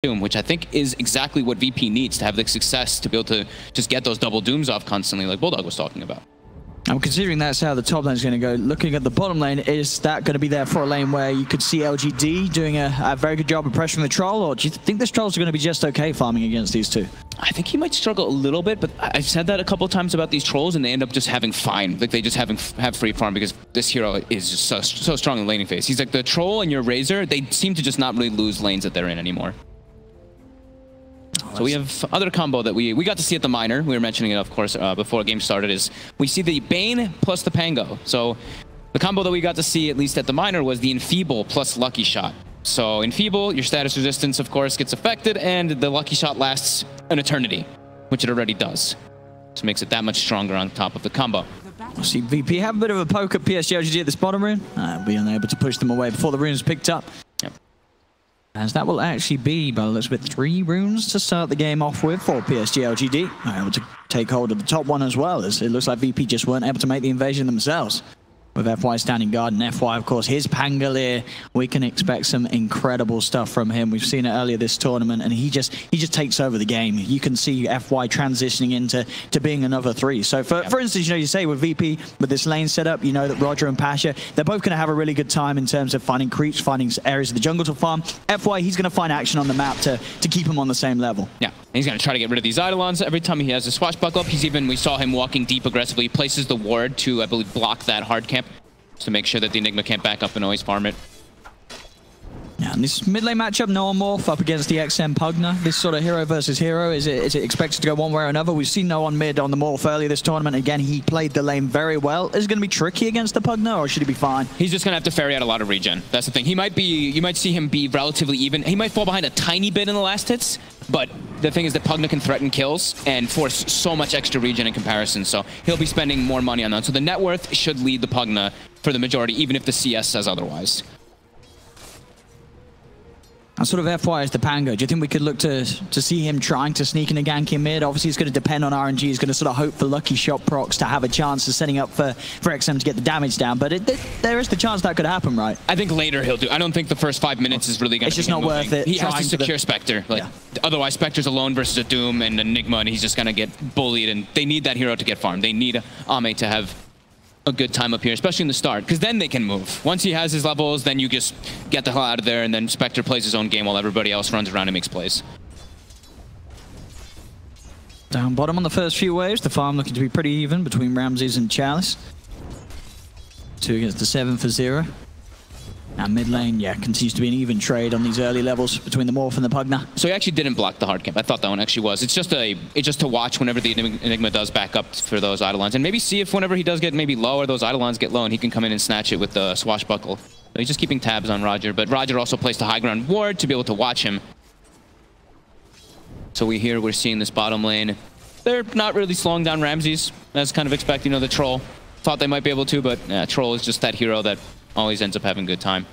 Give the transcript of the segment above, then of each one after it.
Doom, which I think is exactly what VP needs to have the success to be able to just get those double Dooms off constantly, like Bulldog was talking about. I'm considering that's how the top lane is going to go. Looking at the bottom lane, is that going to be there for a lane where you could see LGD doing a very good job of pressuring the Troll, or do you think this Trolls are going to be just okay farming against these two? I think he might struggle a little bit, but I've said that a couple of times about these Trolls, and they end up just having fine. Like, they just have free farm because this hero is just so strong in laning phase. He's like the Troll and your Razor, they seem to just not really lose lanes that they're in anymore. So we have other combo that we got to see at the minor. We were mentioning it, of course, before the game started, is we see the Bane plus the Pango. So the combo that we got to see, at least at the minor, was the Enfeeble plus Lucky Shot. So Enfeeble, your status resistance, of course, gets affected, and the Lucky Shot lasts an eternity, which it already does. So it makes it that much stronger on top of the combo. We'll see VP have a bit of a poke at PSG.LGD at this bottom rune. Be unable to push them away before the runes picked up. Yep. As that will actually be, by the looks of it, 3 runes to start the game off with for PSG.LGD. Able to take hold of the top one as well, as it looks like VP just weren't able to make the invasion themselves. With FY standing guard and FY, of course, his Pangolier, we can expect some incredible stuff from him. We've seen it earlier this tournament, and he just takes over the game. You can see FY transitioning into being another 3. So, for instance, you know, you say with VP, with this lane setup, you know that Roger and Pasha, they're both going to have a really good time in terms of finding creeps, finding areas of the jungle to farm. FY, he's going to find action on the map to keep him on the same level. Yeah, he's going to try to get rid of these Eidolons. Every time he has a swashbuckle up, we saw him walking deep aggressively. He places the ward to, I believe, block that hard camp, to make sure that the Enigma can't back up and always farm it. Yeah, and this mid lane matchup, Noah Morph up against the XM Pugna. This sort of hero versus hero, is it expected to go one way or another? We've seen Noah on mid on the Morph earlier this tournament. Again, he played the lane very well. Is it going to be tricky against the Pugna, or should he be fine? He's just going to have to ferry out a lot of regen. That's the thing. You might see him be relatively even. He might fall behind a tiny bit in the last hits, but the thing is that Pugna can threaten kills and force so much extra regen in comparison, so he'll be spending more money on that. So the net worth should lead the Pugna for the majority, even if the CS says otherwise. And sort of FY as the Pango, do you think we could look to see him trying to sneak in a gank in mid? Obviously, it's going to depend on RNG. He's going to sort of hope for lucky shot procs to have a chance of setting up for XM to get the damage down. But there is the chance that could happen, right? I think later he'll do. I don't think the first 5 minutes is really going to be It's just not worth it. He has to secure Spectre. Like, otherwise, Spectre's alone versus a Doom and Enigma, and he's just going to get bullied. And they need that hero to get farmed. They need Ame to have a good time up here, especially in the start, because then they can move. Once he has his levels, then you just get the hell out of there, and then Spectre plays his own game while everybody else runs around and makes plays. Down bottom on the first few waves, the farm looking to be pretty even between Ramses and Chalice. 2 against the 7 for 0. And mid lane, yeah, continues to be an even trade on these early levels between the Morph and the Pugna. So he actually didn't block the hard camp. I thought that one actually was. It's just to watch whenever the Enigma does back up for those Eidolons, and maybe see if whenever he does get maybe low or those Eidolons get low, and he can come in and snatch it with the swashbuckle. So he's just keeping tabs on Roger, but Roger also placed a high ground ward to be able to watch him. So we're seeing this bottom lane. They're not really slowing down Ramses, as kind of expect. You know, the Troll thought they might be able to, but Troll is just that hero that always ends up having a good time.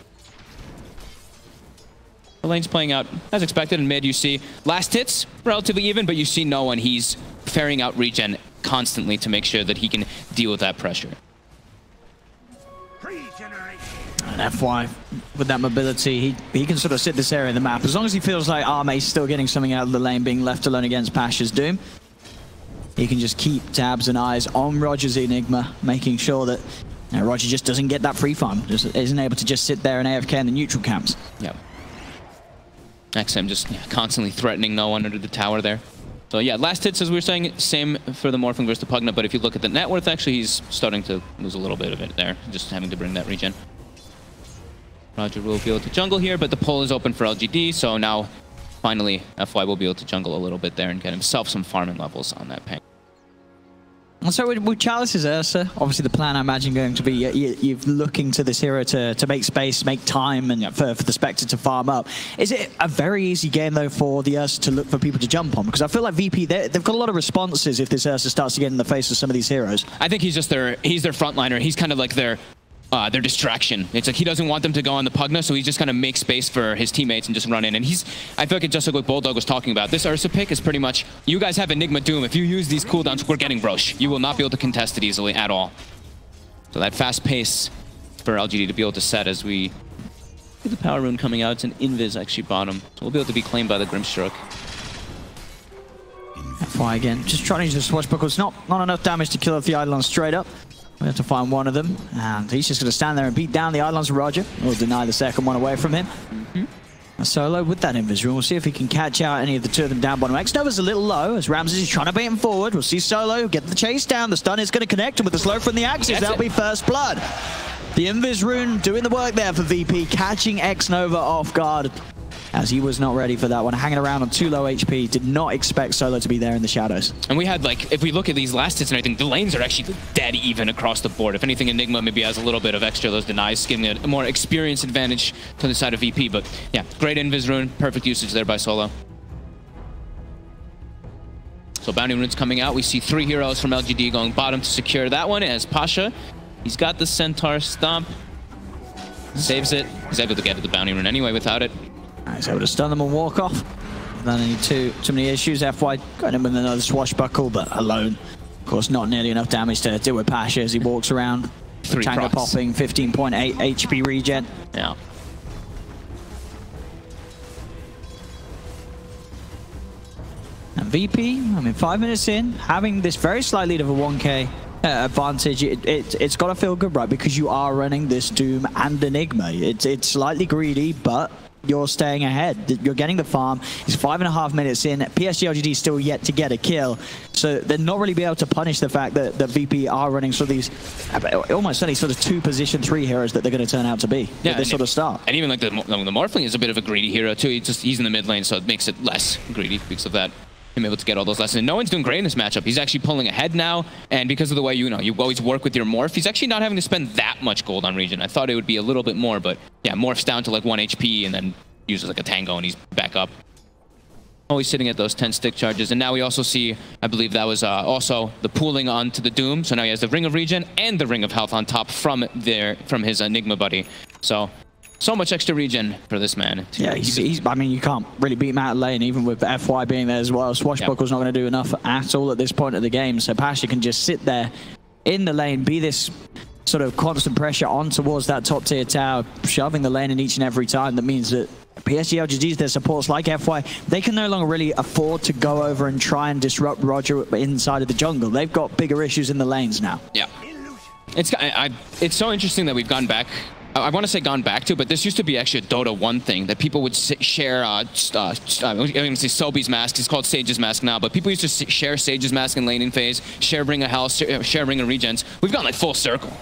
The lane's playing out as expected. In mid, you see last hits relatively even, but you see no one. He's ferrying out regen constantly to make sure that he can deal with that pressure. And FY, with that mobility, he can sort of sit this area of the map. As long as he feels like Ameame's still getting something out of the lane, being left alone against Pasha's Doom, he can just keep tabs and eyes on Roger's Enigma, making sure that Roger just doesn't get that free farm, just isn't able to just sit there and AFK in the neutral camps. Yep. XM just constantly threatening no one under the tower there. So yeah, last hits, as we were saying, same for the Morphling versus the Pugna, but if you look at the net worth, actually, he's starting to lose a little bit of it there, just having to bring that regen. Roger will be able to jungle here, but the pull is open for LGD, so now, finally, FY will be able to jungle a little bit there and get himself some farming levels on that ping. And so with Chalice's Ursa, obviously the plan I imagine going to be you're looking to this hero to make space, make time, and for the Spectre to farm up. Is it a very easy game though for the Ursa to look for people to jump on? Because I feel like VP, they've got a lot of responses if this Ursa starts to get in the face of some of these heroes. I think he's just their frontliner. He's kind of like their distraction. It's like he doesn't want them to go on the Pugna, so he's just going to make space for his teammates and just run in. And I feel like it's just like what Bulldog was talking about. This Ursa pick is pretty much, you guys have Enigma Doom. If you use these cooldowns, we're getting Roche. You will not be able to contest it easily at all. So that fast pace for LGD to be able to set as we The power rune coming out. It's an invis actually bottom. So we'll be able to be claimed by the Grimstroke. FY again, just trying to use the swashbuckles. Not enough damage to kill off the Eidolon straight up. We have to find one of them, and he's just going to stand there and beat down the Eidolons of Roger. We'll deny the second one away from him. Solo with that invis rune. We'll see if he can catch out any of the two of them down bottom. X-Nova's a little low as Ramses is trying to bait him forward. We'll see Solo get the chase down. The stun is going to connect him with the slow from the axes. That'll be first blood. The invis rune doing the work there for VP, catching X-Nova off guard as he was not ready for that one. Hanging around on too low HP, did not expect Solo to be there in the shadows. And we had, like, if we look at these last hits and everything, the lanes are actually dead even across the board. If anything, Enigma maybe has a little bit of extra those denies, giving it a more experience advantage to the side of VP. But yeah, great invis rune, perfect usage there by Solo. So bounty runes coming out. We see 3 heroes from LGD going bottom to secure that one as Pasha. He's got the Centaur Stomp. Saves it. He's able to get to the bounty rune anyway without it. He's able to stun them and walk off. Not any too many issues. FY got him with another swashbuckle, but alone. Of course, not nearly enough damage to deal with Pasha as he walks around. Tango popping, 15.8 HP regen. Yeah. And VP, I mean, 5 minutes in, having this very slight lead of a 1k advantage, it's got to feel good, right? Because you are running this Doom and Enigma. It's slightly greedy, but you're staying ahead. You're getting the farm. It's 5.5 minutes in. PSG.LGD still yet to get a kill. So they're not really be able to punish the fact that VP are running sort of these almost certainly sort of 2 position 3 heroes that they're going to turn out to be at this sort of start. And even like the Morphling is a bit of a greedy hero too. He's in the mid lane, so it makes it less greedy because of that. Him able to get all those lessons. No one's doing great in this matchup. He's actually pulling ahead now, and because of the way you always work with your morph, he's actually not having to spend that much gold on regen. I thought it would be a little bit more, but yeah, morphs down to like 1 HP and then uses like a tango and he's back up. Always sitting at those 10 stick charges, and now we also see, I believe that was also the pooling onto the Doom. So now he has the Ring of Regen and the Ring of Health on top from his Enigma buddy. So much extra regen for this man. Yeah, I mean, you can't really beat him out of lane, even with FY being there as well. Swashbuckle's not going to do enough at all at this point of the game. So Pasha can just sit there in the lane, be this sort of constant pressure on towards that top tier tower, shoving the lane in each and every time. That means that PSG.LGD's, their supports like FY, they can no longer really afford to go over and try and disrupt Roger inside of the jungle. They've got bigger issues in the lanes now. Yeah. It's so interesting that we've gone back. I want to say gone back to, but this used to be actually a Dota 1 thing that people would share. I'm going to say Sobi's mask. It's called Sage's mask now, but people used to share Sage's mask in laning phase, share Ring of Health, share Ring of Regens. We've gone like full circle.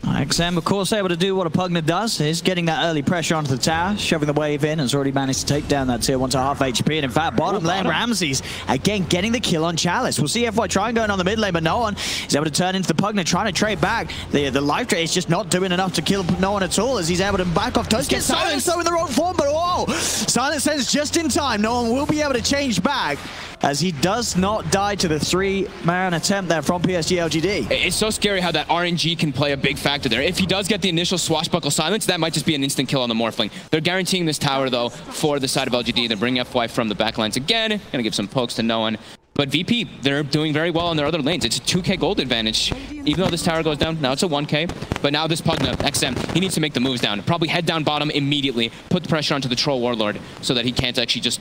XM, of course, able to do what a Pugna does, is getting that early pressure onto the tower, shoving the wave in, has already managed to take down that tier 1 to half HP, and in fact, bottom lane, Ramses, again, getting the kill on Chalice. We'll see FY try and going on the mid lane, but no one is able to turn into the Pugna, trying to trade back. The life trade is just not doing enough to kill no one at all, as he's able to back off. Does get Silence, though, in the wrong form, but oh! Silence Sense just in time. No one will be able to change back, as he does not die to the 3-man attempt there from PSG.LGD. It's so scary how that RNG can play a big factor there. If he does get the initial swashbuckle silence, that might just be an instant kill on the Morphling. They're guaranteeing this tower, though, for the side of LGD. They're bringing FY from the backlines again. Gonna give some pokes to no one. But VP, they're doing very well on their other lanes. It's a 2k gold advantage. Even though this tower goes down, now it's a 1k. But now this Pugna, XM, he needs to make the moves down. Probably head down bottom immediately, put the pressure onto the Troll Warlord so that he can't actually just,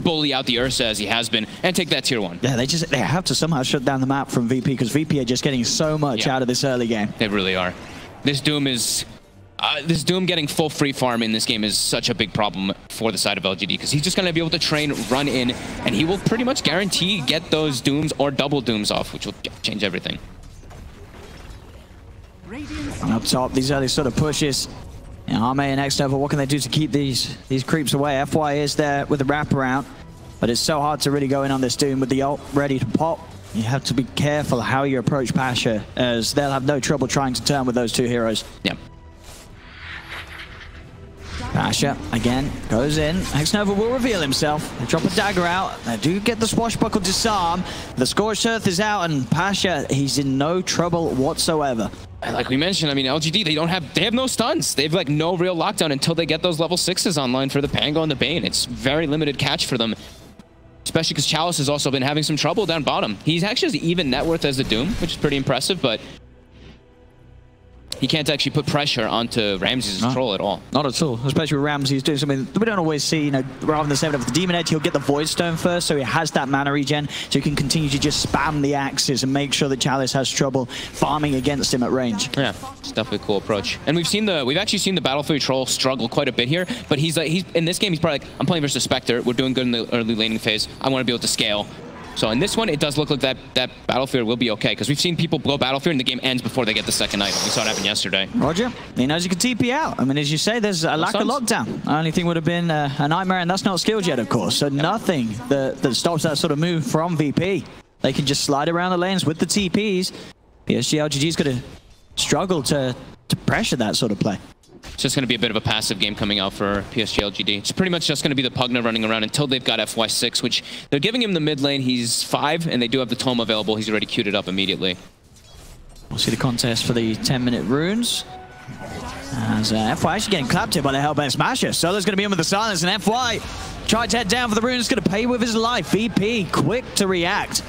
bully out the Ursa as he has been, and take that tier 1. Yeah, they have to somehow shut down the map from VP, because VP are just getting so much out of this early game. They really are. This Doom is... this Doom getting full free farm in this game is such a big problem for the side of LGD, because he's just going to be able to train, run in, and he will pretty much guarantee get those Dooms or double Dooms off, which will change everything. And up top, these early sort of pushes. Ameame and X-Nova, what can they do to keep these creeps away? FY is there with the wraparound, but it's so hard to really go in on this Doom with the ult ready to pop. You have to be careful how you approach Pasha, as they'll have no trouble trying to turn with those 2 heroes. Yeah. Pasha, again, goes in. X-Nova will reveal himself. They drop a dagger out. They do get the swashbuckle disarm. The Scorched Earth is out, and Pasha, he's in no trouble whatsoever. Like we mentioned, I mean, LGD, they have no stuns. They have like no real lockdown until they get those level 6s online for the Pango and the Bane. It's very limited catch for them, especially because Chalice has also been having some trouble down bottom. He's actually even net worth as the Doom, which is pretty impressive, but he can't actually put pressure onto Ramses' troll at all. Not at all, especially with Ramses doing something that we don't always see. You know, rather than saving up for the Demon Edge, he'll get the Void Stone first, so he has that mana regen, so he can continue to just spam the axes and make sure that Chalice has trouble farming against him at range. Yeah, it's definitely a cool approach. And we've actually seen the Battle Fury troll struggle quite a bit here, but he's in this game he's probably like, I'm playing versus Spectre, we're doing good in the early laning phase, I want to be able to scale. So in this one, it does look like that Battle Fury will be okay, because we've seen people blow Battle Fury and the game ends before they get the second item. We saw it happen yesterday. Roger, he knows he can TP out. I mean, as you say, there's a lack of lockdown. The only thing would have been a Nightmare, and that's not skilled yet, of course. So nothing that stops that sort of move from VP. They can just slide around the lanes with the TPs. PSG.LGD's going to struggle to pressure that sort of play. It's just going to be a bit of a passive game coming out for PSG.LGD. It's pretty much just going to be the Pugna running around until they've got FY6, which they're giving him the mid lane. He's 5, and they do have the Tome available. He's already queued it up immediately. We'll see the contest for the 10-minute runes. As FY actually getting clapped here by the Hellbent Smasher. Solo's going to be in with the silence, and FY tried to head down for the runes. Going to pay with his life. VP quick to react.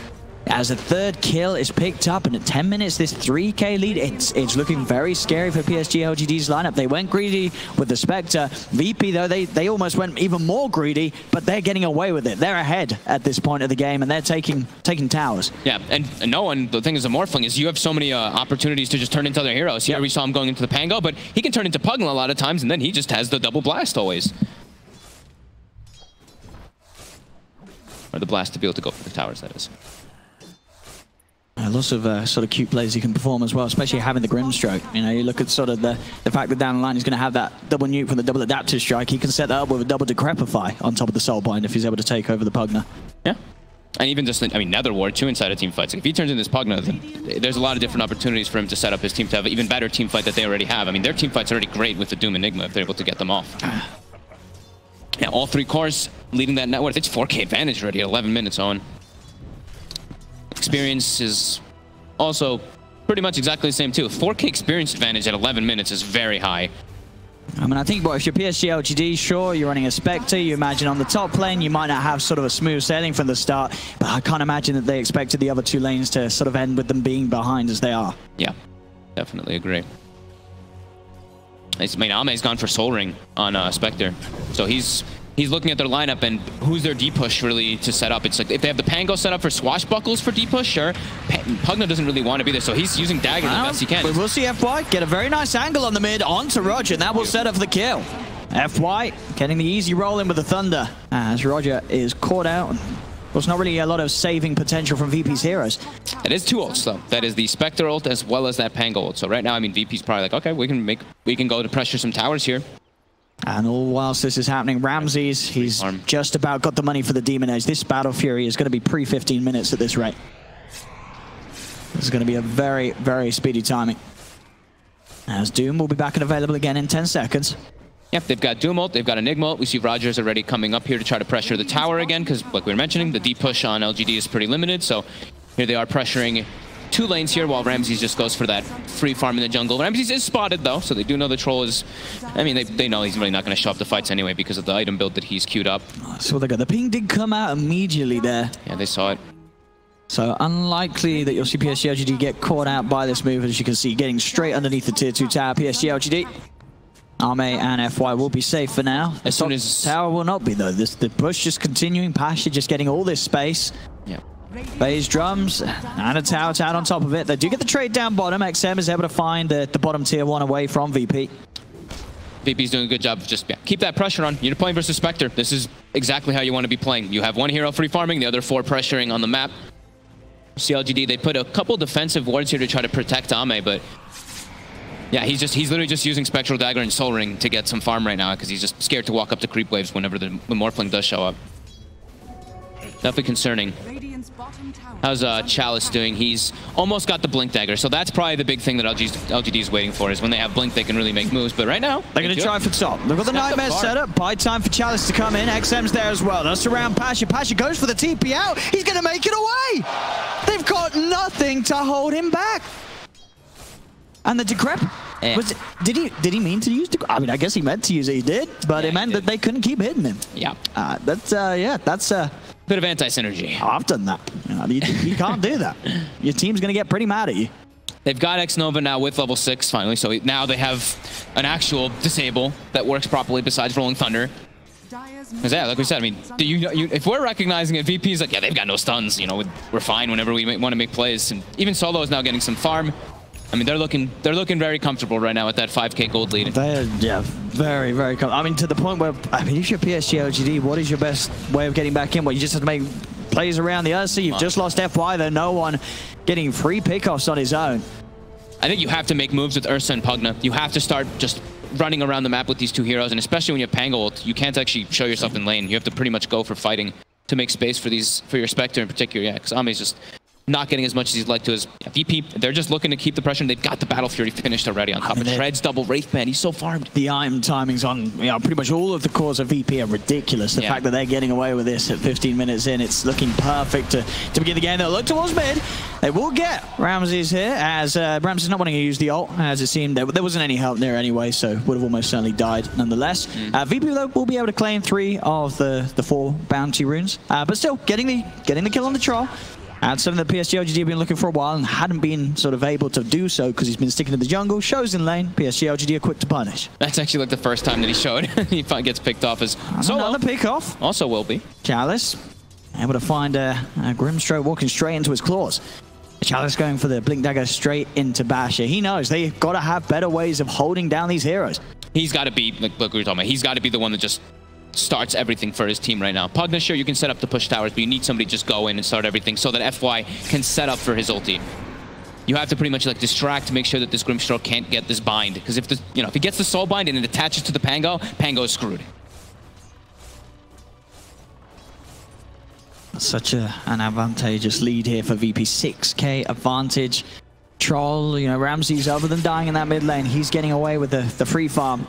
As a third kill is picked up, and at 10 minutes, this 3k lead, it's looking very scary for PSG.LGD's lineup. They went greedy with the Spectre. VP, though, they almost went even more greedy, but they're getting away with it. They're ahead at this point of the game, and they're taking towers. Yeah, and no one, the thing is, the Morphling is you have so many opportunities to just turn into other heroes. Here we saw him going into the Pango, but he can turn into Pugna a lot of times, and then he just has the double blast always. Or the blast to be able to go for the towers, that is. Lots of sort of cute plays he can perform as well, especially having the Grimstroke. You know, you look at sort of the fact that down the line he's going to have that double nuke from the double adaptive strike. He can set that up with a double Decrepify on top of the Soulbind if he's able to take over the Pugna. Yeah. And even just, I mean, Nether Ward, 2 inside of team fights. If he turns in this Pugna, there's a lot of different opportunities for him to set up his team to have an even better team fight that they already have. I mean, their team fight's already great with the Doom Enigma if they're able to get them off. Yeah, all 3 cores leading that net worth. It's 4k advantage already at 11 minutes on. Experience is also pretty much exactly the same too. 4k experience advantage at 11 minutes is very high. I mean, I think, well, if you're PSG.LGD, sure, you're running a Spectre. You imagine on the top lane, you might not have sort of a smooth sailing from the start, but I can't imagine that they expected the other 2 lanes to sort of end with them being behind as they are. Yeah, definitely agree. I mean, Ame's gone for Soul Ring on Spectre, so he's looking at their lineup and who's their D-push really to set up. It's like if they have the Pango set up for Swashbuckles for D-push, sure. Pugna doesn't really want to be there, so he's using Dagger the best he can. But we'll see FY get a very nice angle on the mid onto Roger, and that will set up for the kill. FY getting the easy roll in with the Thunder as Roger is caught out. There's not really a lot of saving potential from VP's heroes. It is 2 ults though. That is the Spectre ult as well as that Pango ult. So right now, I mean, VP's probably like, okay, we can go to pressure some towers here. And all whilst this is happening, Ramses, he's just about got the money for the Demon Edge. This Battle Fury is going to be pre-15 minutes at this rate. This is going to be a very, very speedy timing. As Doom will be back and available again in 10 seconds. Yep, they've got Doom ult, they've got Enigma ult. We see Rogers already coming up here to try to pressure the tower again, because like we were mentioning, the deep push on LGD is pretty limited. So here they are pressuring 2 lanes here while Ramses just goes for that free farm in the jungle. Ramses is spotted though, so they do know the troll is, I mean, they know he's really not going to show up the fights anyway because of the item build that he's queued up. So they got the ping did come out immediately there. Yeah, they saw it. So unlikely that you'll see PSG.LGD get caught out by this move, as you can see, getting straight underneath the tier 2 tower. PSG.LGD, Ame and FY will be safe for now. As soon as tower will not be though. The push just continuing, Pasha just getting all this space. Yeah. Phase drums and a tower out on top of it. They do get the trade down bottom. XM is able to find the bottom tier 1 away from VP. VP's doing a good job of just keep that pressure on. You're playing versus Spectre. This is exactly how you want to be playing. You have 1 hero free farming, the other 4 pressuring on the map. CLGD, they put a couple defensive wards here to try to protect Ame, but yeah, he's literally just using Spectral Dagger and Soul Ring to get some farm right now because he's just scared to walk up to creep waves whenever the Morphling does show up. Definitely concerning. How's Chalice doing? He's almost got the Blink Dagger, so that's probably the big thing that LGD is waiting for, is when they have Blink, they can really make moves. But right now, they're going to try for top. They've got the Nightmare set up. Buy time for Chalice to come in. XM's there as well. That's around Pasha. Pasha goes for the TP out. He's going to make it away. They've got nothing to hold him back. And the Decrep, did he mean to use Decrep? I mean, I guess he meant to use it. He did, but it meant that they couldn't keep hitting him. Yeah. That's bit of anti-synergy. I've done that. You can't do that. Your team's going to get pretty mad at you. They've got X-Nova now with level 6 finally, so now they have an actual disable that works properly besides Rolling Thunder. Because yeah, like we said, I mean, if we're recognizing it, VP's like, yeah, they've got no stuns, you know, we're fine whenever we want to make plays. And even Solo is now getting some farm. I mean, they're looking very comfortable right now with that 5k gold lead. They're, yeah, very, very comfortable. I mean, to the point where, I mean, if you're PSG.LGD, what is your best way of getting back in? Well, you just have to make plays around the Ursa. You've just lost FY, though. No one getting free pickoffs on his own. I think you have to make moves with Ursa and Pugna. You have to start just running around the map with these two heroes, and especially when you have Pango ult, you can't actually show yourself in lane. You have to pretty much go for fighting to make space for your Spectre in particular. Yeah, because Ame's just not getting as much as he'd like to. His VP, they're just looking to keep the pressure, and they've got the Battle Fury finished already on top of Treads, double Wraithband. He's so farmed. The item timings on pretty much all of the cores of VP are ridiculous. The fact that they're getting away with this at 15 minutes in, it's looking perfect to begin the game. They'll look towards mid. They will get Ramses here, as Ramses not wanting to use the ult, as it seemed there wasn't any help there anyway, so would have almost certainly died nonetheless. VP though will be able to claim 3 of the 4 bounty runes, but still getting the kill on the troll. And something that PSG.LGD have been looking for a while and hadn't been sort of able to do so because he's been sticking to the jungle. Shows in lane. PSG.LGD are quick to punish. That's actually like the first time that he showed. He gets picked off as Solo. Another pick off. Also will be. Chalice able to find a Grimstroke walking straight into his claws. Chalice going for the Blink Dagger straight into Basher. He knows they've got to have better ways of holding down these heroes. He's got to be, like we were talking about, he's got to be the one that just starts everything for his team right now. Pugna, sure, you can set up the push towers, but you need somebody to just go in and start everything so that FY can set up for his ulti. You have to pretty much like distract to make sure that this Grimstroke can't get this bind, because if he gets the soul bind and it attaches to the Pango is screwed. Such an advantageous lead here for VP. 6k advantage. Troll, Ramses, other than dying in that mid lane, he's getting away with the free farm.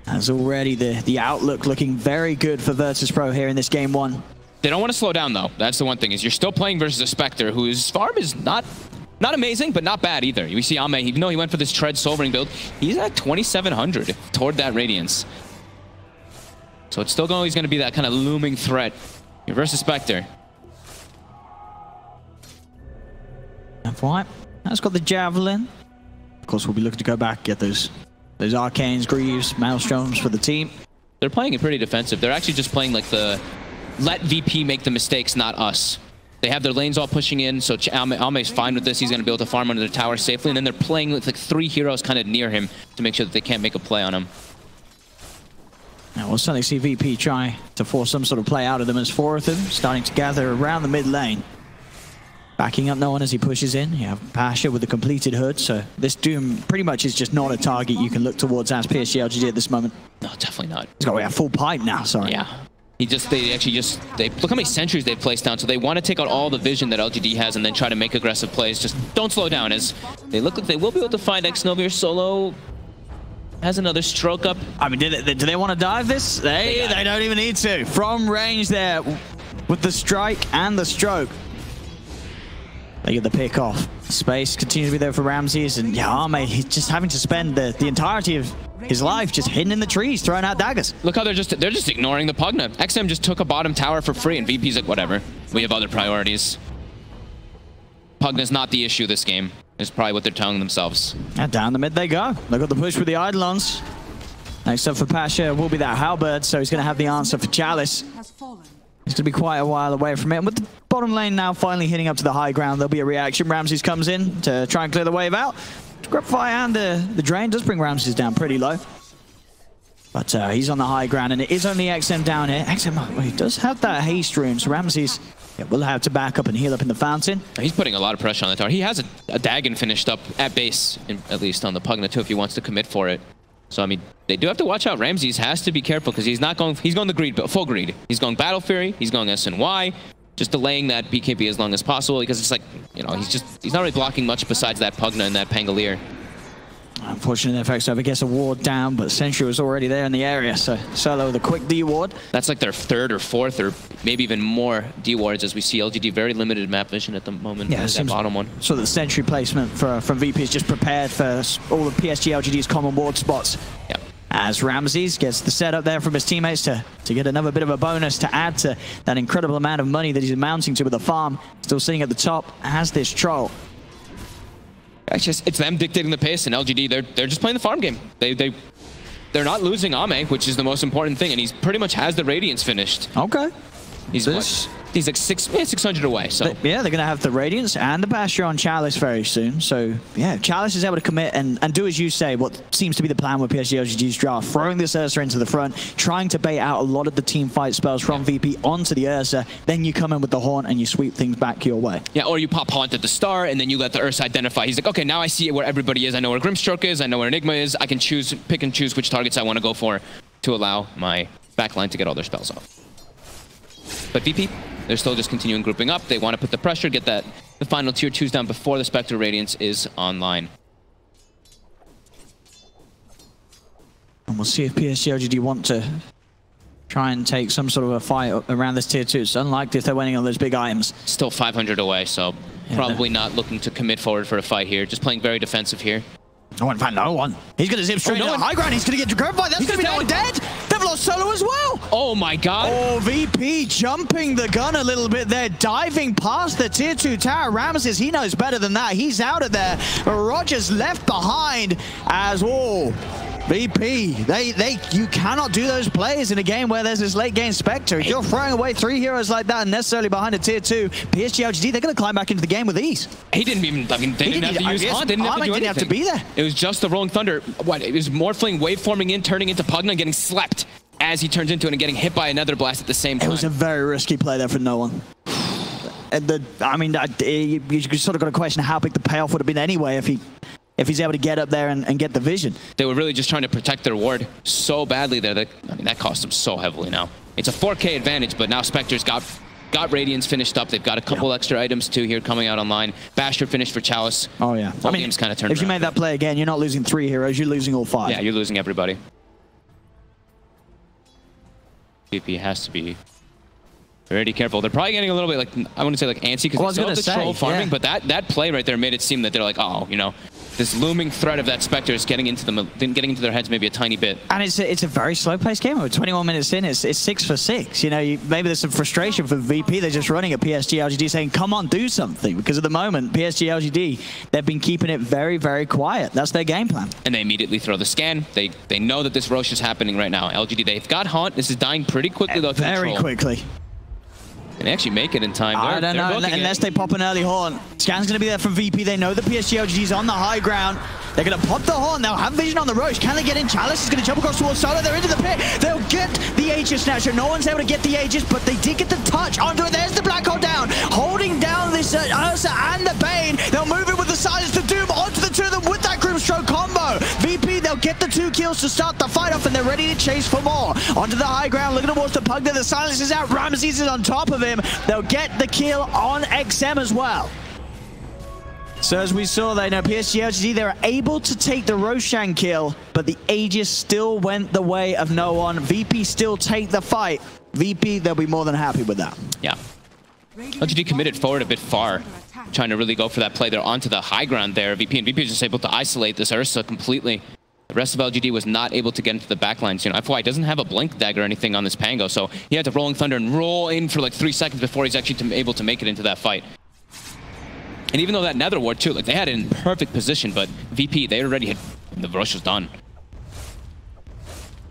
As already the outlook looking very good for Virtus.pro here in this game 1. They don't want to slow down though. That's the one thing, is you're still playing versus a Spectre whose farm is not amazing, but not bad either. We see Ame, even though he went for this Tread Sobering build, he's at 2,700 toward that Radiance. So it's still always going to be that kind of looming threat. You're versus Spectre. FY has got the Javelin. Of course, we'll be looking to go back, get those Arcanes, Greaves, Maelstroms for the team. They're playing it pretty defensive. They're actually just playing like the let VP make the mistakes, not us. They have their lanes all pushing in, so Ame's fine with this. He's going to be able to farm under the tower safely, and then they're playing with like 3 heroes kind of near him to make sure that they can't make a play on him. Now we'll suddenly see VP try to force some sort of play out of them as 4 of them starting to gather around the mid lane. Backing up no one as he pushes in. You have Pasha with the completed hood, so this Doom pretty much is just not a target you can look towards as PSG.LGD at this moment. No, definitely not. He's got a full pipe now, sorry. Yeah. They look how many sentries they've placed down, so they want to take out all the vision that LGD has and then try to make aggressive plays. Just don't slow down, as they look like they will be able to find X-Nova here. Solo has another stroke up. I mean, do they want to dive this? They don't even need to. From range there with the strike and the stroke. They get the pick off. Space continues to be there for Ramses, and Ame, he's just having to spend the entirety of his life just hidden in the trees, throwing out daggers. Look how they're just ignoring the Pugna. XM just took a bottom tower for free, and VP's like, whatever. We have other priorities. Pugna's not the issue this game, is probably what they're telling themselves. And down the mid they go. They got the push with the Eidolons. Next up for Pasha will be that Halberd, so he's going to have the answer for Chalice. He's going to be quite a while away from it. And with the bottom lane now finally hitting up to the high ground, there'll be a reaction. Ramses comes in to try and clear the wave out. Grubfire and the Drain does bring Ramses down pretty low. But he's on the high ground, and it is only XM down here. XM, he does have that haste rune, so Ramses will have to back up and heal up in the fountain. He's putting a lot of pressure on the tower. He has a Dagon finished up at base, at least on the Pugna too, if he wants to commit for it. So, I mean, they do have to watch out. Ramses has to be careful because he's going the greed, but full greed. He's going Battle Fury, he's going SNY, just delaying that BKB as long as possible because it's like, he's not really blocking much besides that Pugna and that Pangolier. Unfortunately, the FX over gets a ward down, but Sentry was already there in the area, so Solo with a quick D ward. That's like their 3rd or 4th or maybe even more D wards as we see LGD very limited map vision at the moment. Yeah, that bottom one. So the Sentry placement from VP is just prepared for all of PSG.LGD's common ward spots. Yep. As Ramses gets the setup there from his teammates to get another bit of a bonus to add to that incredible amount of money that he's amounting to with the farm. Still sitting at the top as this troll. It's them dictating the pace, and LGD, they're just playing the farm game. They're not losing Ame, which is the most important thing, and he's pretty much has the Radiance finished. Okay. He's like 600 away, so... Yeah, they're going to have the Radiance and the Bastion on Chalice very soon. So, yeah, Chalice is able to commit and do as you say, what seems to be the plan with PSG.LGD's draft, throwing this Ursa into the front, trying to bait out a lot of the team fight spells from VP onto the Ursa, then you come in with the Haunt and you sweep things back your way. Yeah, or you pop Haunt at the start, and then you let the Ursa identify. He's like, okay, now I see where everybody is. I know where Grimstroke is. I know where Enigma is. I can pick and choose which targets I want to go for to allow my backline to get all their spells off. But VP, they're still just continuing grouping up. They want to put the pressure, get the final tier 2s down before the Spectre Radiance is online. And we'll see if PSG.LGD want to try and take some sort of a fight around this tier 2. It's unlikely if they're winning on those big items. Still 500 away, so probably not looking to commit forward for a fight here. Just playing very defensive here. Oh, in fact, no one. He's going to zip straight to the high ground. He's going to get grapevine. That's going to be no one dead. They've lost solo as well. Oh, my God. Oh, VP jumping the gun a little bit there, diving past the tier 2 tower. Ramses, he knows better than that. He's out of there. Rogers left behind as, VP, you cannot do those plays in a game where there's this late game Spectre. If you're throwing away 3 heroes like that unnecessarily behind a tier 2, PSG.LGD, they're going to climb back into the game with ease. He didn't even, they didn't have to use Haunt. They didn't have to do anything. Have to be there. It was just the Rolling Thunder. It was Morphling waveforming in, turning into Pugna, and getting slept as he turns into it and getting hit by another blast at the same time. It was a very risky play there for no one. You sort of got to question how big the payoff would have been anyway if he's able to get up there and get the vision. They were really just trying to protect their ward so badly there that, that cost them so heavily now. It's a 4K advantage, but now Spectre's got Radiance finished up. They've got a couple extra items too here coming out online. Bastion finished for Chalice. Oh, yeah. Game's kind of turned if you made that play again, you're not losing 3 heroes, you're losing all 5. Yeah, you're losing everybody. VP has to be very careful. They're probably getting a little bit like, I wouldn't say like antsy because they still have the troll farming, but that play right there made it seem that they're like, oh, this looming threat of that Spectre is getting into their heads maybe a tiny bit. And it's a very slow-paced game. We're 21 minutes in. It's 6 for 6. Maybe there's some frustration for VP. They're just running at PSG.LGD saying, come on, do something. Because at the moment, PSG.LGD, they've been keeping it very, very quiet. That's their game plan. And they immediately throw the scan. They know that this Roche is happening right now. LGD, they've got Haunt. This is dying pretty quickly, though. Very quickly. And they actually make it in time. I don't know, unless they pop an early Haunt. Scan's going to be there from VP. They know the PSG.LGD's on the high ground. They're going to pop the Haunt. They'll have vision on the Roche. Can they get in? Chalice is going to jump across towards Solo. They're into the pit. They'll get the Aegis Snatcher. No one's able to get the Aegis, but they did get the touch onto it. There's the Black Hole down. Holding down this Ursa and the Bane. They'll move it with the Silence to Doom onto the 2 of them with that Grimstroke combo. VP, they'll get the 2 kills to start the fight off, and they're ready to chase for more. Onto the high ground, looking towards the Pugna. The Silence is out. Ramses is on top of him. They'll get the kill on XM as well. So as we saw, they know PSG.LGD, they were able to take the Roshan kill, but the Aegis still went the way of no one. VP still take the fight. VP, they'll be more than happy with that. Yeah. LGD committed forward a bit far, trying to really go for that play. They're onto the high ground there. VP was just able to isolate this Ursa completely. The rest of LGD was not able to get into the backlines. FY doesn't have a blink dagger or anything on this Pango, so he had to Rolling Thunder and roll in for like 3 seconds before he's actually able to make it into that fight. And even though that Nether Ward too, they had it in perfect position, but VP, they already had, the rush was done.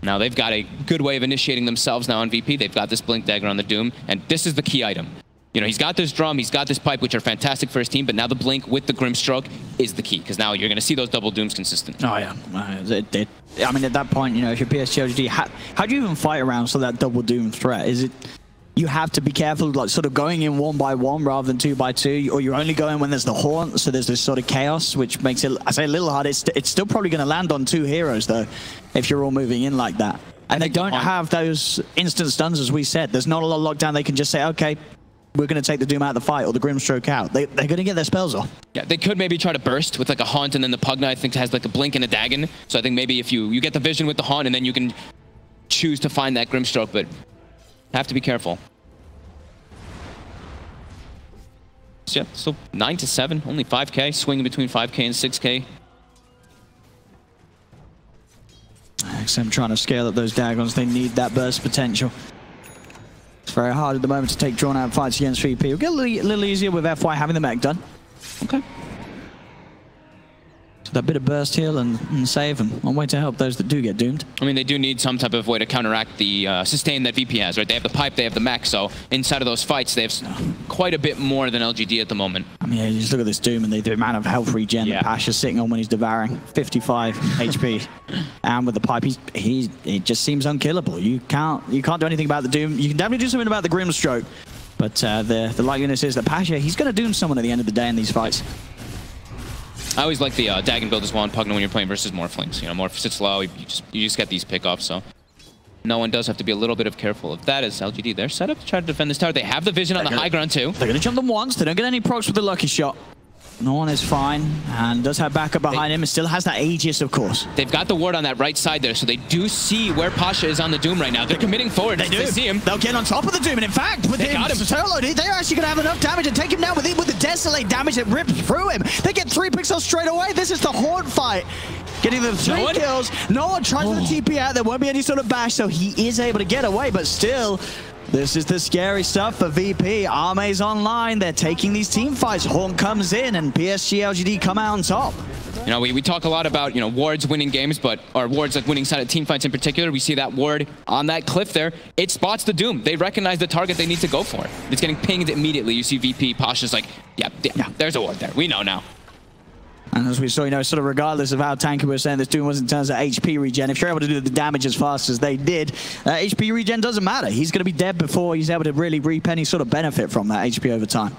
Now they've got a good way of initiating themselves now on VP. They've got this blink dagger on the Doom, and this is the key item. He's got this drum, he's got this pipe, which are fantastic for his team, but now the blink with the Grimstroke is the key, because now you're going to see those double Dooms consistent. Oh, yeah. I mean, at that point, if you're PSG.LGD, how do you even fight around that double Doom threat? Is it you have to be careful, like sort of going in 1 by 1 rather than 2 by 2, or you're only going when there's the Haunt, so there's this sort of chaos, which makes it, I say, a little hard. It's still probably going to land on 2 heroes, though, if you're all moving in like that. And they don't have those instant stuns, as we said. There's not a lot of lockdown. They can just say, okay, we're going to take the Doom out of the fight, or the Grimstroke out. They're going to get their spells off. Yeah, they could maybe try to burst with like a Haunt, and then the Pugna, I think, has like a blink and a Dagon. So I think maybe if you get the vision with the Haunt, and then you can choose to find that Grimstroke, but have to be careful. So yeah, so 9 to 7, only 5K, swinging between 5K and 6K. XM trying to scale up those Dagons. They need that burst potential. It's very hard at the moment to take drawn-out fights against VP. We'll get a little easier with FY having the mech done. Okay. that bit of burst heal and save, and one way to help those that do get doomed. I mean, they do need some type of way to counteract the sustain that VP has, right? They have the pipe, they have the mech, so inside of those fights, they have quite a bit more than LGD at the moment. I mean, yeah, you just look at this Doom and the amount of health regen that Pasha's sitting on when he's devouring. 55 HP. And with the pipe, it just seems unkillable. You can't do anything about the Doom. You can definitely do something about the Grimstroke, but the likeliness is that Pasha, he's going to doom someone at the end of the day in these fights. I always like the Dagon build as well in Pugna when you're playing versus Morphlings. You know, Morph sits low, you just get these pickoffs, so no one does have to be a little bit of careful of that as LGD. They're set up to try to defend this tower. They have the vision on the high ground too. They're going to jump them once. They don't get any procs with the lucky shot. No one is fine, and does have backup behind him, and still has that Aegis, of course. They've got the ward on that right side there, so they do see where Pasha is on the Doom right now. They're committing forward. They do. They see him. They'll get on top of the Doom, and in fact, with him solo, they're actually going to have enough damage and take him down with the Desolate damage that rips through him. They get 3 pixels straight away. This is the Horde fight. Getting the 3 kills. No one tries to TP out. There won't be any sort of bash, so he is able to get away, but still... This is the scary stuff for VP. Ameame's online. They're taking these team fights. Horn comes in, and PSG.LGD come out on top. You know, we talk a lot about, you know, wards winning games, or wards like winning side of team fights in particular. We see that ward on that cliff there. It spots the Doom. They recognize the target they need to go for. It's getting pinged immediately. You see VP, Pasha's like, yeah, there's a ward there. We know now. And as we saw, you know, sort of regardless of how tanky we're saying this Doom was in terms of HP regen, if you're able to do the damage as fast as they did, HP regen doesn't matter. He's going to be dead before he's able to really reap any sort of benefit from that HP over time.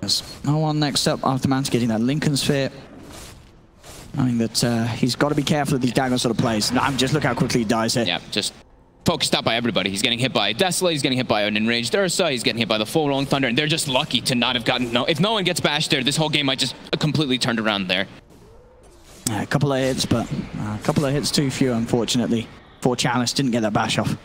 There's no one next up after Man's getting that Lincoln Sphere. I mean that he's got to be careful of these Dagon sort of plays. No, just look how quickly he dies here. Yeah, just focused out by everybody. He's getting hit by Desolate, he's getting hit by an enraged Ursa, he's getting hit by the full Rolling Thunder, and they're just lucky to not have gotten... If no one gets bashed there, this whole game might just completely turned around there. A couple of hits, but a couple of hits too few, unfortunately. For Chalice, didn't get that bash off.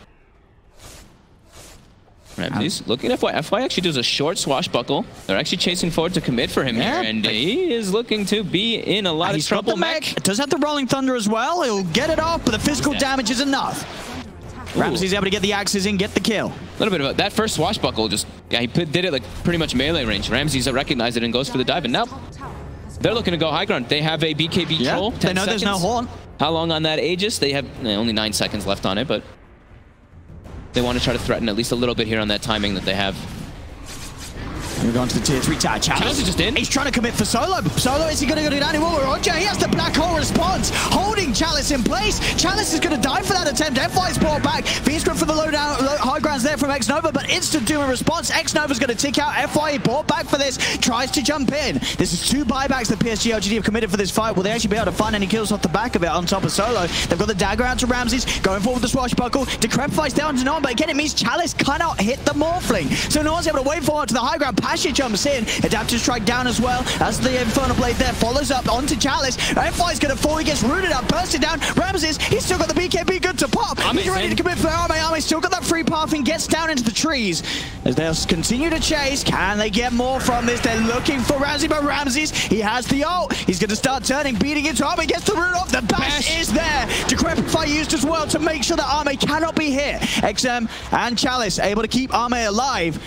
He's looking at FY actually does a short swashbuckle. They're actually chasing forward to commit for him here, and he is looking to be in a lot of trouble. Mech does have the Rolling Thunder as well. He'll get it off, but the physical damage is enough. Ramsey's able to get the axes in, get the kill. A little bit of that first swashbuckle, just he did it like pretty much melee range. Ramsey's recognized it and goes for the dive, and now they're looking to go high ground. They have a BKB troll. They know there's no horn. How long on that Aegis? They have only 9 seconds left on it, but they want to try to threaten at least a little bit here on that timing that they have. We're going to the tier 3 tower. Chalice is just in. He's trying to commit for Solo. Solo, is he going to go down anymore? Roger, he has the black hole response, holding Chalice in place. Chalice is going to die for that attempt. FY's brought back. V-Script for the low high grounds there from X-Nova, but instant doom in response. X-Nova's going to tick out. FY brought back for this, tries to jump in. This is 2 buybacks that PSG.LGD have committed for this fight. Will they actually be able to find any kills off the back of it on top of Solo? They've got the dagger out to Ramses, going forward with the swashbuckle. Decrepify's down to none, but again, it means Chalice cannot hit the Morphling. So no one's able to wait for it to the high ground. Pasha jumps in. Adaptive strike down as well as the Infernal Blade there follows up onto Chalice. FY's going to fall. He gets rooted up, bursted down. Ramses, he's still got the BKB good to pop. He's ready to commit for Ameame. Still got that free pathing, gets down into the trees. As they'll continue to chase, can they get more from this? They're looking for Ramsey, but Ramses, he has the ult. He's going to start turning, beating into Ame, gets the root off. The bash is there. Decrepify used as well to make sure that Ame cannot be hit. XM and Chalice able to keep Ame alive.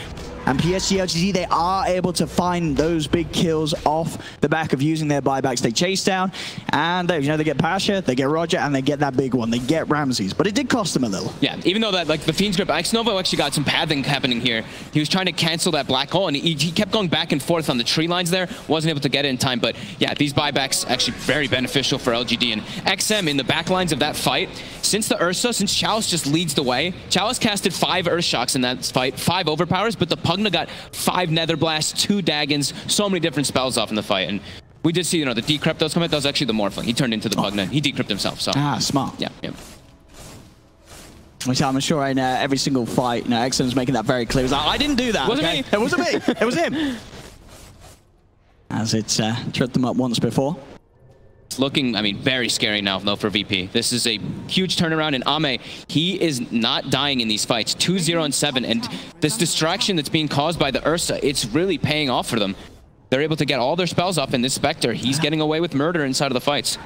And PSG.LGD, they are able to find those big kills off the back of using their buybacks. They chase down, and they get Pasha, they get Roger, and they get that big one. They get Ramses, but it did cost them a little. Yeah, even though that, like, the Fiend's Grip, X-Nova actually got some pathing happening here. He was trying to cancel that black hole, and he kept going back and forth on the tree lines there. Wasn't able to get it in time, but yeah, these buybacks actually very beneficial for LGD. And XM in the back lines of that fight, since Chalice just leads the way, Chalice casted 5 Earth Shocks in that fight, 5 Overpowers, but the Pugna got 5 Nether Blasts, 2 Dagons, so many different spells off in the fight. And we did see, the decrypt that was coming. That was actually the Morphling. He turned into the Pugna. He decrypted himself. So smart. Yeah. Which I'm sure in every single fight, XM's making that very clear. He's like, I didn't do that. Wasn't me. It wasn't me. It was him. As it's tripped them up once before. It's looking, very scary now, though, for VP. This is a huge turnaround, and Ame, he is not dying in these fights. 2-0 and 7, and this distraction that's being caused by the Ursa, it's really paying off for them. They're able to get all their spells off, and this Spectre, he's getting away with murder inside of the fights.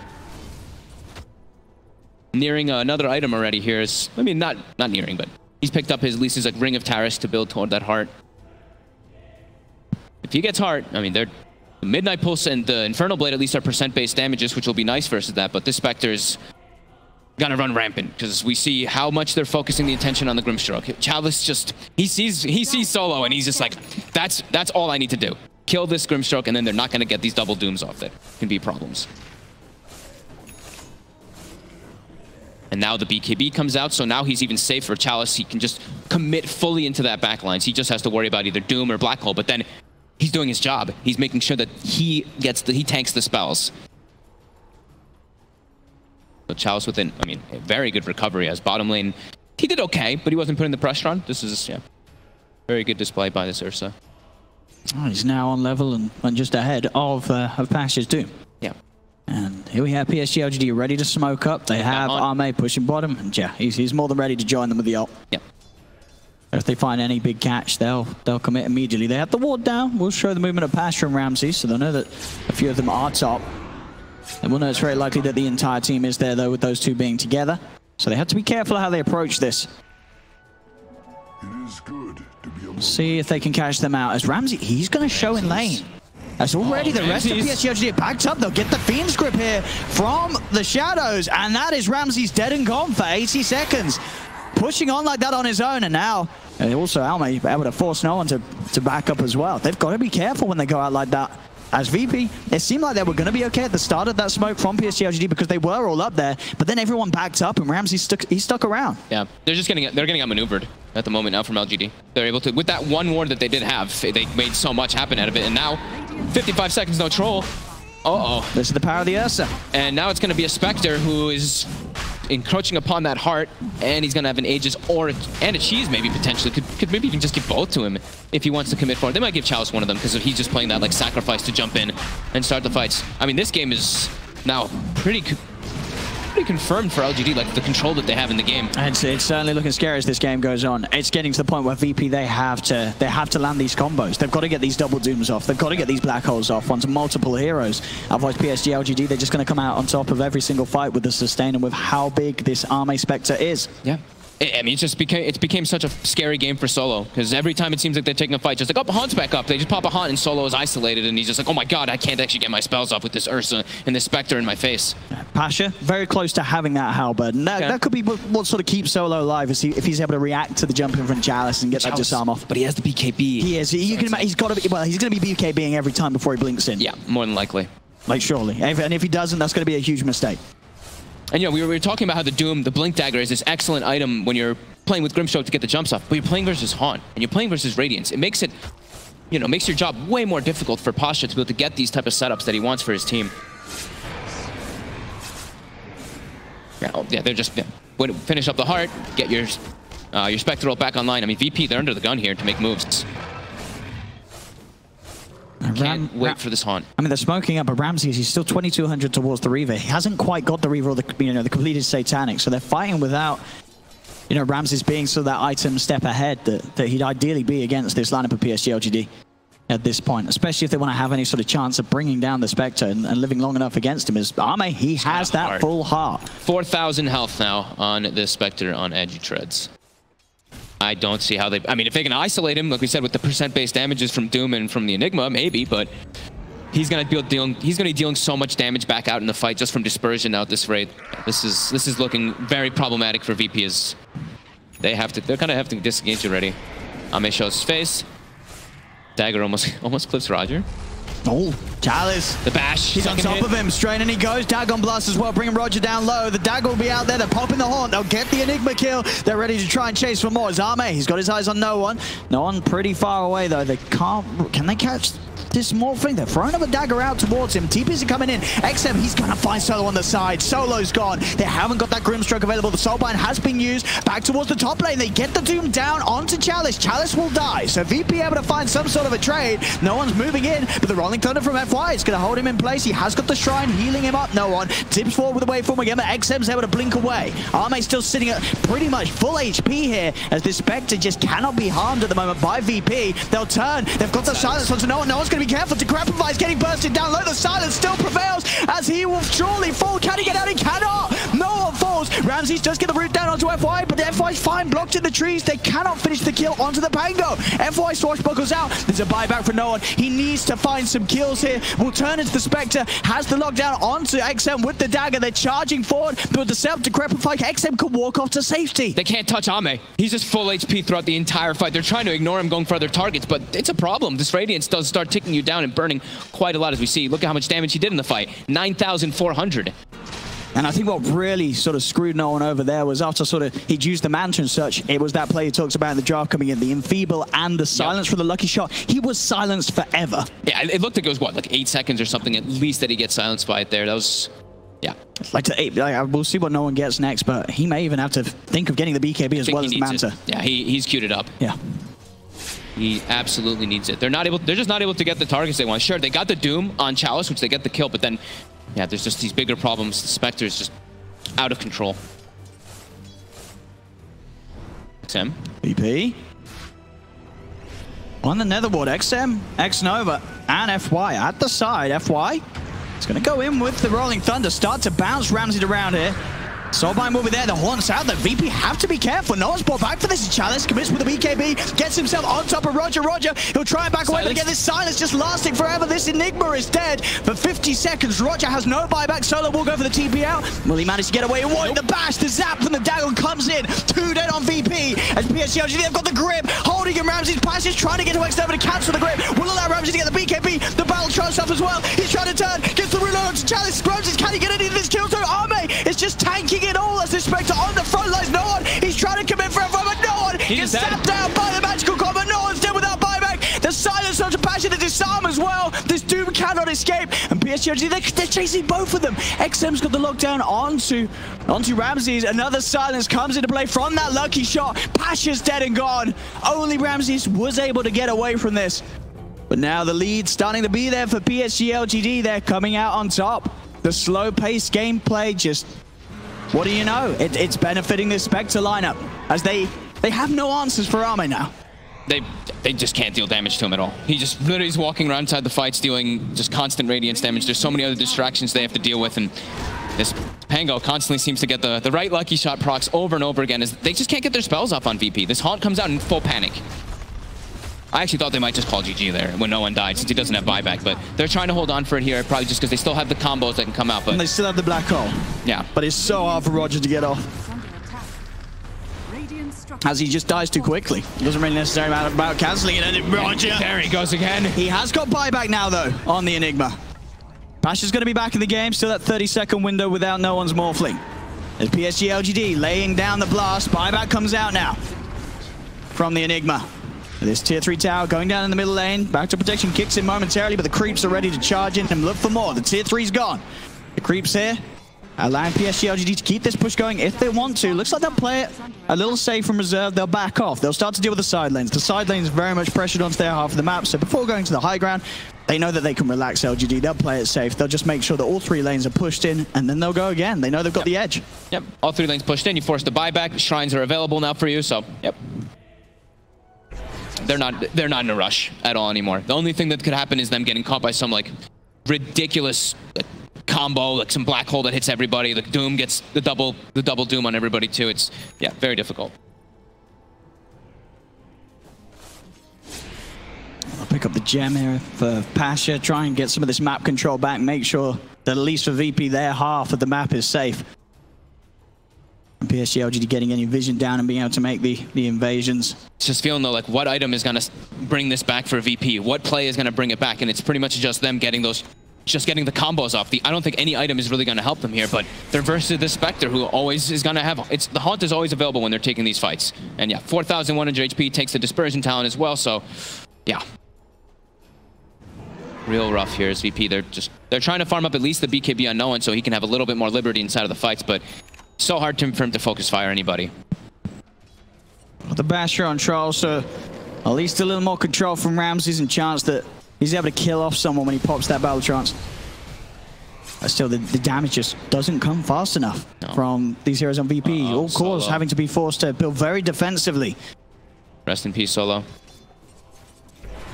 Nearing another item already here is, not nearing, but he's picked up at least his Ring of Taris to build toward that heart. if he gets heart, I mean, the Midnight Pulse and the Infernal Blade at least are percent-based damages, which will be nice versus that, but this Spectre's gonna run rampant because we see how much they're focusing the attention on the Grimstroke. Chalice just, he sees Solo and he's just like, that's all I need to do. Kill this Grimstroke and then they're not gonna get these double dooms off that can be problems. And now the BKB comes out, so now he's even safe for Chalice. He can just commit fully into that backlines. He just has to worry about either Doom or Black Hole, but then he's doing his job. He's making sure that he tanks the spells. So Chalice with a very good recovery as bottom lane. He did okay, but he wasn't putting the pressure on. This is, yeah, very good display by this Ursa. Oh, he's now on level and just ahead of Pasha's Doom. Yeah. And here we have PSG.LGD ready to smoke up. They have Ameame pushing bottom, and yeah, he's more than ready to join them with the ult. Yep. If they find any big catch, they'll commit immediately. They have the ward down. We'll show the movement of Pasha and Ramsey, so they'll know that a few of them are top. And we'll know it's very likely that the entire team is there, though, with those two being together. So they have to be careful how they approach this. It is good to be alone. See if they can catch them out. As Ramsey, he's going to show in lane. As already the rest of PSG.LGD backed up. They'll get the Fiend's Grip here from the shadows. And that is Ramsey's dead and gone for 80 seconds. Pushing on like that on his own. And now, also Ameame able to force no one to back up as well. They've got to be careful when they go out like that. As VP, it seemed like they were going to be okay at the start of that smoke from PSG.LGD because they were all up there, but then everyone backed up and Ramsey stuck around. Yeah, they're getting outmaneuvered at the moment now from LGD. They're able to, with that one ward that they did have, they made so much happen out of it, and now 55 seconds no troll. Uh-oh. This is the power of the Ursa. And now it's going to be a Spectre who is encroaching upon that heart, and he's going to have an Aegis and a Cheese maybe potentially. Could maybe even just give both to him if he wants to commit for it. They might give Chalice one of them because he's just playing that like sacrifice to jump in and start the fights. I mean, this game is now pretty confirmed for LGD, like the control that they have in the game. It's certainly looking scary as this game goes on. It's getting to the point where VP, they have to land these combos. They've got to get these double dooms off. They've got to get these black holes off onto multiple heroes. Otherwise, PSG.LGD, they're just going to come out on top of every single fight with the sustain and with how big this Ameame Spectre is. Yeah. I mean, it became such a scary game for Solo, because every time it seems like they're taking a fight, just like, oh, Haunt's back up. They just pop a Haunt and Solo is isolated, and he's just like, oh my god, I can't actually get my spells off with this Ursa and this Spectre in my face. Pasha, very close to having that halberd, and that could be what sort of keeps Solo alive, if he's able to react to the jump in from Chalice and get that disarm off. But he has the BKB. He is. He's got to be, well, he's going to be BKBing every time before he blinks in. Yeah, more than likely. Like, surely. And if he doesn't, that's going to be a huge mistake. And you know, we were talking about how the Doom, the Blink Dagger, is this excellent item when you're playing with Grimstroke to get the jumps off, but you're playing versus Haunt, and you're playing versus Radiance. It makes it, you know, makes your job way more difficult for Pasha to be able to get these type of setups that he wants for his team. Yeah, they're just finish up the heart, get your Spectral back online. I mean, VP, they're under the gun here to make moves. Can't wait for this Haunt. I mean, they're smoking up, but Ramsey, he's still 2200 towards the Reaver. He hasn't quite got the Reaver or the completed Satanic, so they're fighting without, you know, Ramsey's being sort of that item step ahead that he'd ideally be against this lineup of PSG.LGD at this point, especially if they want to have any sort of chance of bringing down the Spectre and living long enough against him. As Ameame, he has that full heart. 4,000 health now on this Spectre on Edgy Treads. I don't see how they... I mean, if they can isolate him, like we said, with the percent-based damages from Doom and from the Enigma, maybe, but he's going to be dealing so much damage back out in the fight just from dispersion now at this rate. This is looking very problematic for VP as they're kind of have to disengage already. Ame shows his face. Dagger almost clips Roger. Oh, Chalice. The bash. He's on top of him. Straight and he goes. Dagon Blast as well, bringing Roger down low. The Dagger will be out there. They're popping the Haunt. They'll get the Enigma kill. They're ready to try and chase for more. Ameame, he's got his eyes on no one. No one pretty far away, though. They can't... Can they catch this Morphling? They're throwing up a Dagger out towards him. TPs are coming in. XM, he's going to find Solo on the side. Solo's gone. They haven't got that Grimstroke available. The Soulbind has been used. Back towards the top lane. They get the Doom down onto Chalice. Chalice will die. So VP able to find some sort of a trade. No one's moving in, but the Rolling Thunder from FY is going to hold him in place. He has got the Shrine healing him up. No one. Tips forward with the waveform again, but XM's able to blink away. Ameame still sitting at pretty much full HP here as this Spectre just cannot be harmed at the moment by VP. They'll turn. They've got the silence onto no one. No one's going to be careful to grab is getting bursted down low. The silence still prevails as he will surely fall. Can he get out? He cannot. No one falls. Ramses does get the root down onto FY, but the FY's fine, blocked in the trees. They cannot finish the kill onto the Pango. FY swashbuckles out. There's a buyback for no one. He needs to find some kills here. Will turn into the Spectre. Has the lockdown onto XM with the dagger. They're charging forward, but the self decrepify. XM could walk off to safety. They can't touch Ame. He's just full HP throughout the entire fight. They're trying to ignore him going for other targets, but it's a problem. This Radiance does start ticking you down and burning quite a lot, as we see. Look at how much damage he did in the fight. 9,400. And I think what really sort of screwed no one over there was after sort of he'd used the Manta and such, it was that play he talks about in the draft coming in, the enfeeble and the silence for the lucky shot. He was silenced forever. Yeah, it looked like it was, what, like 8 seconds or something at least that he gets silenced by it there. That was, yeah. Like we'll see what no one gets next, but he may even have to think of getting the BKB as well as the Manta. Yeah, he's queued it up. Yeah. He absolutely needs it. They're just not able to get the targets they want. Sure, they got the Doom on Chalice, which they get the kill, but then, yeah, there's just these bigger problems. The Spectre is just out of control. XM. VP. On the Netherward, XM, X-Nova, and FY at the side. FY is going to go in with the Rolling Thunder, start to bounce Ramsey around here. Soulbind will be there, the Haunts out, the VP have to be careful. No one's brought back for this. Chalice commits with the BKB, gets himself on top of Roger. He'll try and back away, but again, this silence just lasting forever. This Enigma is dead for 50 seconds. Roger has no buyback. Solo will go for the TP out. Will he manage to get away? Nope. The bash, the zap from the Dagon comes in. 2 dead on VP. As PSG.LGD, they've got the grip, holding him. Ramsey's passage, trying to get to X-Nova to cancel the grip. Will allow Ramsey to get the BKB. The battle trust off as well. He's trying to turn, gets the reload to Chalice. Ramsey, can he get any of this kill? So Ame is just tanking it all as this Spectre on the front lines. No one, he's trying to commit for everyone, but no one gets zapped down by the magical combo. No one's dead without buyback. The silence onto Passion, the disarm as well. This Doom cannot escape, and PSG.LGD, they're chasing both of them. XM's got the lockdown onto Ramses. Another silence comes into play from that lucky shot. Pasha's dead and gone. Only Ramses was able to get away from this. But now the lead starting to be there for PSG.LGD. They're coming out on top. The slow-paced gameplay just... what do you know? It's benefiting this Spectre lineup, as they have no answers for Ame now. They just can't deal damage to him at all. He just literally is walking around inside the fights dealing just constant Radiance damage. There's so many other distractions they have to deal with, and this Pango constantly seems to get the right lucky shot procs over and over again, as they just can't get their spells off on VP. This Haunt comes out in full panic. I actually thought they might just call GG there when no one died, since he doesn't have buyback, but they're trying to hold on for it here, probably just because they still have the combos that can come out. But and they still have the black hole. Yeah. But it's so hard for Roger to get off, as he just dies too quickly. It doesn't really necessarily matter about cancelling it, and Roger. There he goes again. He has got buyback now, though, on the Enigma. Pasha's going to be back in the game, still that 30-second window without no one's morphling. There's PSG.LGD laying down the blast. Buyback comes out now from the Enigma. This tier 3 tower going down in the middle lane. Back to protection, kicks in momentarily, but the creeps are ready to charge in and look for more. The tier 3's gone. The creeps here, allowing PSG.LGD to keep this push going if they want to. Looks like they'll play it a little safe from reserve. They'll back off. They'll start to deal with the side lanes. The side lanes very much pressured onto their half of the map, so before going to the high ground, they know that they can relax LGD. They'll play it safe. They'll just make sure that all 3 lanes are pushed in, and then they'll go again. They know they've got the edge. Yep, all 3 lanes pushed in. You force the buyback. Shrines are available now for you, so yep. They're not in a rush at all anymore. The only thing that could happen is them getting caught by some like ridiculous combo, like some black hole that hits everybody. The Doom gets the double Doom on everybody too. It's, yeah, very difficult. I'll pick up the gem here for Pasha, try and get some of this map control back, make sure that at least for VP their half of the map is safe. And PSG.LGD getting any vision down and being able to make the invasions. It's just feeling though like what item is going to bring this back for VP? What play is going to bring it back? And it's pretty much just them getting those, just getting the combos off. I don't think any item is really going to help them here, but they're versus the Spectre, who always is going to have, the Haunt is always available when they're taking these fights. And yeah, 4,100 HP, takes the Dispersion talent as well, so yeah. Real rough here as VP. They're trying to farm up at least the BKB on no one so he can have a little bit more liberty inside of the fights, but so hard for him to focus fire anybody. The Basher on Charles, so at least a little more control from Ramses and chance that he's able to kill off someone when he pops that battle trance. But still, the damage just doesn't come fast enough from these heroes on VP. All cores having to be forced to build very defensively. Rest in peace, Solo.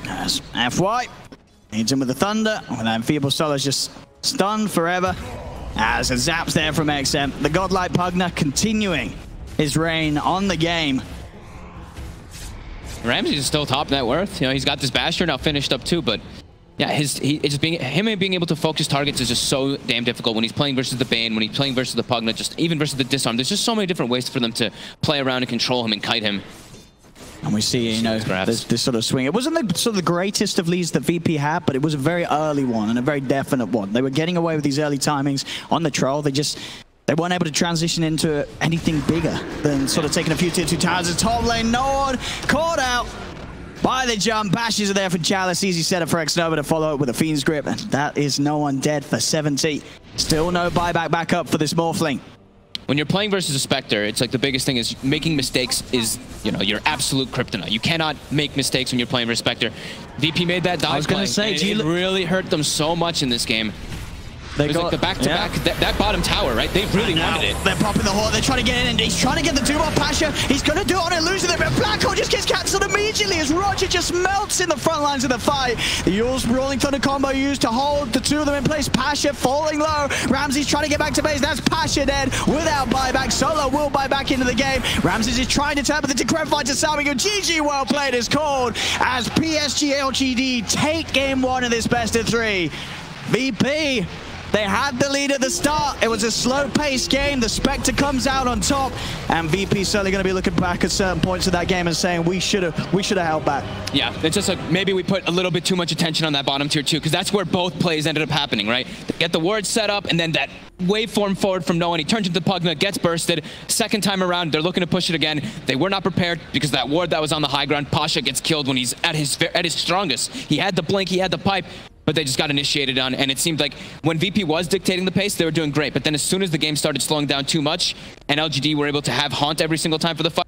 As FY needs him with the Thunder. When that enfeeble Solo's just stunned forever. As a zaps there from XM. The godlike Pugna continuing his reign on the game. Ramsey's is still top net worth. You know, he's got this Bastion now finished up too, but yeah, him being able to focus targets is just so damn difficult when he's playing versus the Bane, when he's playing versus the Pugna, just even versus the Disarm. There's just so many different ways for them to play around and control him and kite him. And we see, you know, this sort of swing. It wasn't the sort of the greatest of leads that VP had, but it was a very early one and a very definite one. They were getting away with these early timings on the troll. They weren't able to transition into anything bigger than sort of taking a few tier 2 towers. The top lane, no one caught out by the jump. Bashes are there for Chalice. Easy setup for Xnova to follow up with a Fiend's Grip. And that is no one dead for 70. Still no buyback back up for this Morphling. When you're playing versus a Spectre, it's like the biggest thing is making mistakes is, you know, your absolute kryptonite. You cannot make mistakes when you're playing versus Spectre. VP made that dive. I was going to say, it really hurt them so much in this game. They got like the back-to-back, that bottom tower, right? They really wanted it. They're popping the horde. They're trying to get in, and he's trying to get the 2-bot Pasha. He's going to do it on illusion there, but Black Hole just gets cancelled immediately as Roger just melts in the front lines of the fight. The Yule's Rolling Thunder combo used to hold the two of them in place. Pasha falling low. Ramsey's trying to get back to base. That's Pasha dead without buyback. Solo will buy back into the game. Ramsey is trying to turn, but the Decrep fight to Salmigo. GG well played is called as PSG.LGD take game 1 of this best of 3. VP, they had the lead at the start. It was a slow-paced game. The Spectre comes out on top, and VP certainly going to be looking back at certain points of that game and saying we should have held back. Yeah, it's just like maybe we put a little bit too much attention on that bottom tier 2, because that's where both plays ended up happening, right? They get the ward set up, and then that waveform forward from no one. He turns into Pugna, gets bursted. Second time around, they're looking to push it again. They were not prepared because that ward that was on the high ground, Pasha gets killed when he's at his strongest. He had the blink, he had the pipe, but they just got initiated on, and it seemed like when VP was dictating the pace, they were doing great. But then as soon as the game started slowing down too much, and LGD were able to have Haunt every single time for the fight,